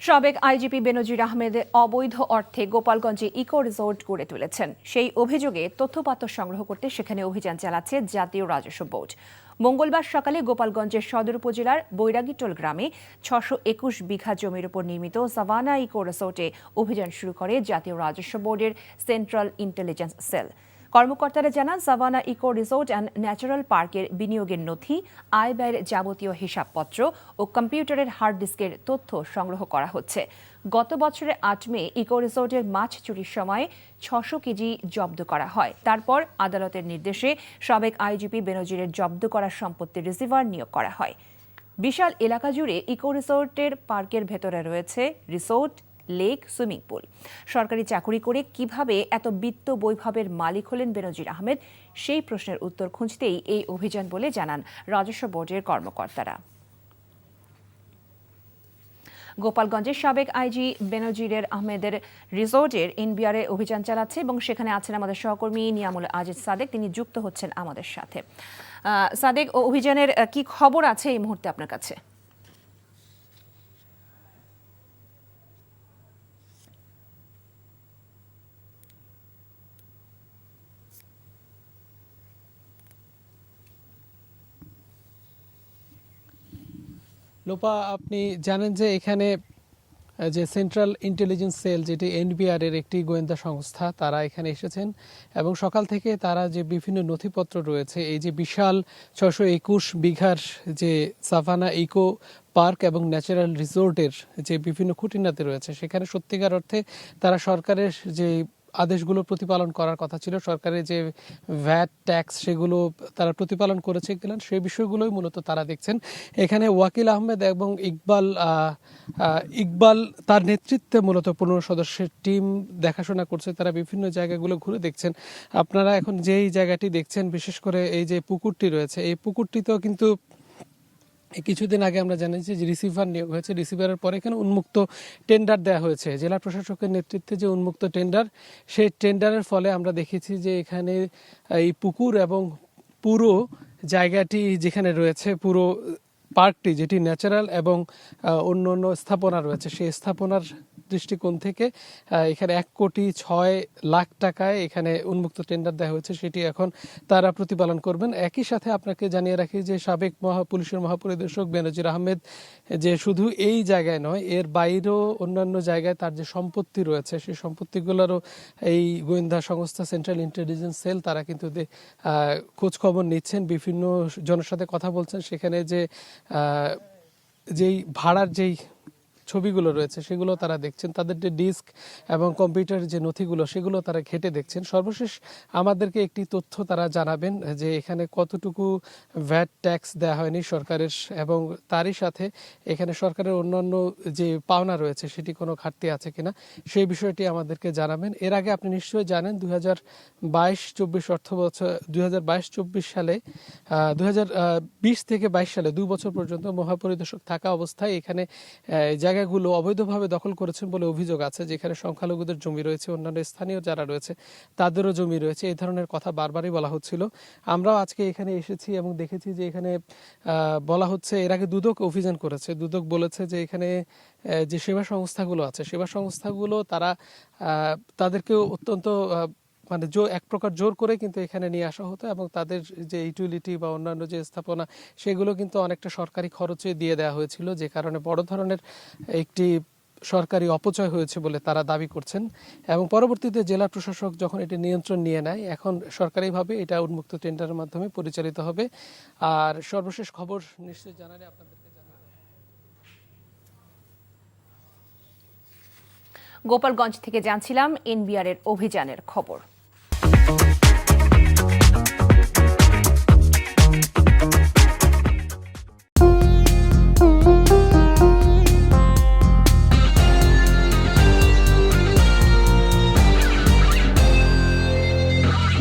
সাবেক আইজিপি বেনজির আহমেদ অবৈধ অর্থে গোপালগঞ্জে ইকো রিসোর্ট গড়ে তুলেছেন। সেই অভিযোগে তথ্যপাত্র সংগ্রহ করতে সেখানে অভিযান চালাচ্ছে জাতীয় রাজস্ব বোর্ড। মঙ্গলবার সকালে গোপালগঞ্জের সদর উপজেলার বৈরাগীটোল গ্রামে ৬২১ বিঘা জমির উপর নির্মিত সাভানা ইকো রিসোর্টে অভিযান শুরু করে জাতীয় রাজস্ব বোর্ডের সেন্ট্রাল ইন্টেলিজেন্স সেল। কর্মকর্তারা জানান, Savannah eco resort and natural পার্কের বিনিয়োগের নথি, আয় ব্যয়ের যাবতীয় হিসাবপত্র ও কম্পিউটারের হার্ড ডিস্কের তথ্য সংগ্রহ করা হচ্ছে। গত বছরের ৮ মে ইকো রিসোর্টের মাছ চুরির সময় ৬০০ কেজি জব্দ করা হয়। তারপর আদালতের নির্দেশে সাবেক আইজিপি বেনজিরের জব্দ করা সম্পত্তির রিসিভার নিয়োগ করা হয়। বিশাল এলাকা জুড়ে ইকো রিসোর্টের পার্কের ভেতরে রয়েছে রিসোর্ট, লেক, সুইমিং পুল। সরকারি চাকুরি করে কিভাবে এত বিত্ত বৈভবের মালিক হলেন বেনজির আহমেদ, সেই প্রশ্নের উত্তর খুঁজতেই এই অভিযান বলে জানান রাজস্ব বোর্ডের কর্মকর্তারা। গোপালগঞ্জের সাবেক আইজি বেনজির আহমেদের রিসোর্টের এনবিআর অভিযান চালাচ্ছে এবং সেখানে আছেন আমাদের সহকর্মী নিয়ামুল আজিজ সাদেক। তিনি যুক্ত হচ্ছেন আমাদের সাথে। সাদেক, অভিযানের কি খবর আছে এই মুহূর্তে আপনার কাছে? লোপা, আপনি জানেন যে এখানে যে সেন্ট্রাল ইন্টেলিজেন্স সেল, যেটি এনবিআর এর একটি গোয়েন্দা সংস্থা, তারা এখানে এসেছেন এবং সকাল থেকে তারা যে বিভিন্ন নথিপত্র রয়েছে, এই যে বিশাল ৬২১ বিঘার যে সাভানা ইকো পার্ক এবং ন্যাচারাল রিসোর্টের যে বিভিন্ন খুঁটিনাটি রয়েছে, সেখানে সত্যিকার অর্থে তারা সরকারের যে আদেশগুলো প্রতিপালন করার কথা ছিল, সরকারের যে ভ্যাট ট্যাক্স, সেগুলো তারা প্রতিপালন করেছে কিনা সেই বিষয়গুলোই মূলত তারা দেখছেন। এখানে ওয়াকিল আহমেদ এবং ইকবাল তার নেতৃত্বে মূলত ১৫ সদস্যের টিম দেখাশোনা করছে। তারা বিভিন্ন জায়গাগুলো ঘুরে দেখছেন। আপনারা এখন যেই জায়গাটি দেখছেন, বিশেষ করে এই যে পুকুরটি রয়েছে, এই পুকুরটিতেও কিন্তু কিছুদিন আগে আমরা জানিয়েছি যে রিসিভার নিয়োগ হয়েছে। রিসিভারের পরে এখানে উন্মুক্ত টেন্ডার দেওয়া হয়েছে। জেলা প্রশাসকের নেতৃত্বে যে উন্মুক্ত টেন্ডার, সেই টেন্ডারের ফলে আমরা দেখেছি যে এখানে এই পুকুর এবং পুরো জায়গাটি যেখানে রয়েছে, পুরো পার্কটি যেটি ন্যাচারাল এবং অন্য অন্য স্থাপনা রয়েছে, সেই স্থাপনার দৃষ্টিকোণ থেকে এখানে ১,৬,০০,০০০ টাকায় এখানে উন্মুক্ত টেন্ডার দেওয়া হয়েছে। সেটি এখন তারা প্রতিপালন করবেন। একই সাথে আপনাকে জানিয়ে রাখি যে সাবেক পুলিশের মহাপরিদর্শক বেনজির আহমেদ যে শুধু এই জায়গায় নয়, এর বাইরেও অন্যান্য জায়গায় তার যে সম্পত্তি রয়েছে, সেই সম্পত্তিগুলোরও এই গোয়েন্দা সংস্থা সেন্ট্রাল ইন্টেলিজেন্স সেল তারা কিন্তু খোঁজ খবর নিচ্ছেন, বিভিন্ন জনের সাথে কথা বলছেন। সেখানে যেই ভাড়ার যেই ছবিগুলো রয়েছে, সেগুলো তারা দেখছেন। তাদের যে ডিস্ক এবং কম্পিউটারের যে নথিগুলো, সেগুলো তারা ঘেটে দেখছেন। সর্বশেষ আমাদেরকে একটি তথ্য তারা জানাবেন যে এখানে কতটুকু ভ্যাট ট্যাক্স দেওয়া হয়নি সরকারের, এবং তারই সাথে এখানে সরকারের অন্যান্য যে পাওনা রয়েছে, সেটি কোনো ঘাটতি আছে কিনা, সেই বিষয়টি আমাদেরকে জানাবেন। এর আগে আপনি নিশ্চয়ই জানেন ২০২২-২৪ অর্থ বছর ২০২২-২৪ সালে ২০২০ থেকে ২২ সালে ২ বছর পর্যন্ত মহাপরিদর্শক থাকা অবস্থায় এখানে জায়গাগুলো অবৈধভাবে দখল করেছেন বলে অভিযোগ আছে, যেখানে সংখ্যালঘুদের জমি রয়েছে, অন্যান্য স্থানীয় যারা রয়েছে তাদেরও জমি রয়েছে। এই ধরনের কথা বারবারই বলা হচ্ছিল। আমরাও আজকে এখানে এসেছি এবং দেখেছি যে এখানে বলা হচ্ছে, এর আগে দুদক অভিযান করেছে। দুদক বলেছে যে এখানে যে সেবা সংস্থাগুলো আছে, সেবা সংস্থাগুলো তারা তাদেরকেও অত্যন্ত মানে এক প্রকার জোর করে কিন্তু এখানে নিয়ে আসা হতো, এবং তাদের যে ইউটিলিটি বা অন্যান্য যে স্থাপনা, সেগুলো কিন্তু অনেকটা সরকারি খরচে দিয়ে দেওয়া হয়েছিল, যে কারণে বড় ধরনের একটি সরকারি অপচয় হয়েছে বলে তারা দাবি করছেন। এবং পরবর্তীতে জেলা প্রশাসক যখন এটি নিয়ন্ত্রণ নিয়ে নেয়, এখন সরকারিভাবে এটা উন্মুক্ত টেন্ডারের মাধ্যমে পরিচালিত হবে। আর সর্বশেষ খবর নিশ্চয়ই জানালে আপনাদেরকে জানাবো। গোপালগঞ্জ থেকে জানছিলাম এনবিআর এর অভিযানের খবর।